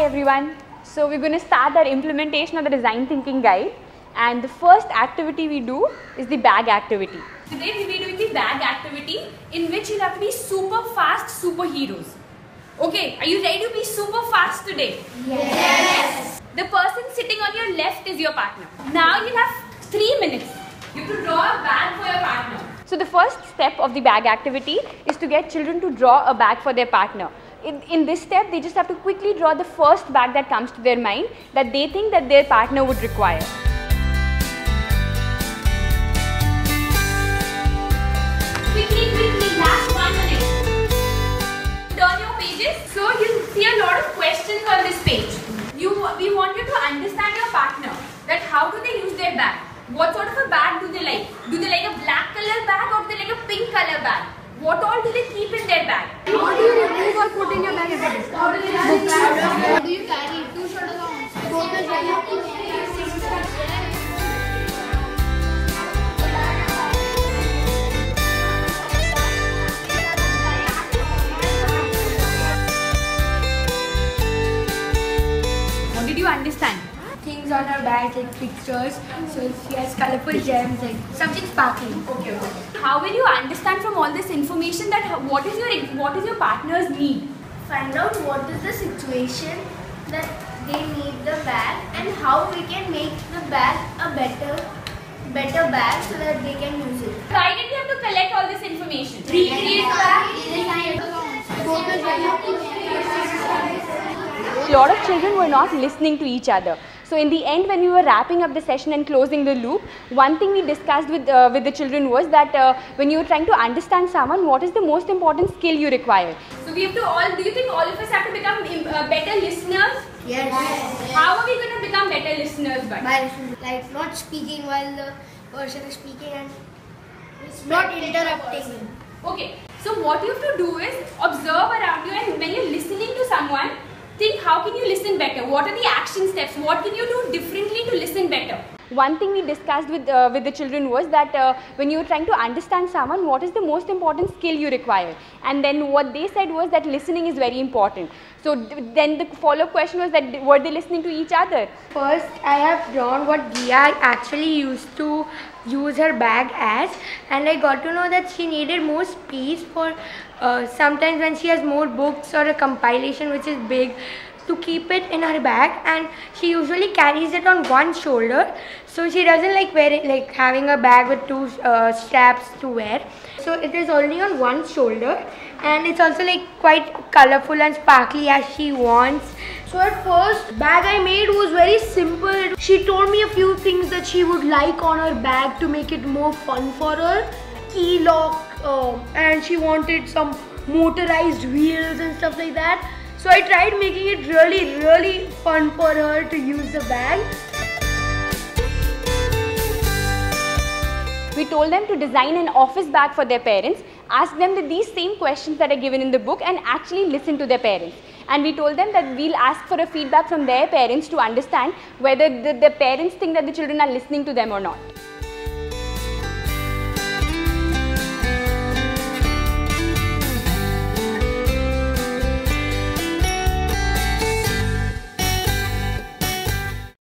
everyone. So we're going to start our implementation of the design thinking guide, and the first activity we do is the bag activity. Today we'll be doing the bag activity in which you'll have to be super fast superheroes. Okay, are you ready to be super fast today? Yes. The person sitting on your left is your partner. Now you'll have 3 minutes. You have to draw a bag for your partner. So the first step of the bag activity is to get children to draw a bag for their partner. In this step, they just have to quickly draw the first bag that comes to their mind that they think that their partner would require. Quickly, last 1 minute. Turn your pages. So you'll see a lot of questions on this page. We want you to understand your partner, that how do they use their bag? What sort of a bag do they like? Do they like a black color bag or do they like a pink color bag? What all do they keep in their bag? How do you remove or put in your bag every day? How do you carry 2 shoulders on? What did you understand? Things on her bag like pictures, so she has colorful gems, like something sparkling. Okay. How will you understand from all this information that what is your partner's need? Find out what is the situation that they need the bag and how we can make the bag a better bag so that they can use it. Why did you have to collect all this information? Recreate the A lot of children were not listening to each other. So in the end, when we were wrapping up the session and closing the loop, one thing we discussed with the children was that when you were trying to understand someone, what is the most important skill you require? So we have to do you think all of us have to become better listeners? Yes. How are we going to become better listeners? By like not speaking while the person is speaking and not interrupting. Okay, so what you have to do is observe around you, and when you're listening to someone, think how can you listen better? What are the action steps? What can you do differently to listen better? One thing we discussed with the children was that when you were trying to understand someone, what is the most important skill you require? And then what they said was that listening is very important. So then the follow-up question was that were they listening to each other? First, I have drawn what Gia actually used to use her bag as, and I got to know that she needed more space for sometimes when she has more books or a compilation which is big, to keep it in her bag, and she usually carries it on one shoulder, so she doesn't like wearing, like having a bag with 2 straps to wear. So it is only on one shoulder, and it's also like quite colorful and sparkly as she wants. So at first, bag I made was very simple. She told me a few things that she would like on her bag to make it more fun for her. Key lock, and she wanted some motorized wheels and stuff like that. So I tried making it really fun for her to use the bag. We told them to design an office bag for their parents, ask them these same questions that are given in the book and actually listen to their parents. And we told them that we'll ask for a feedback from their parents to understand whether the parents think that the children are listening to them or not.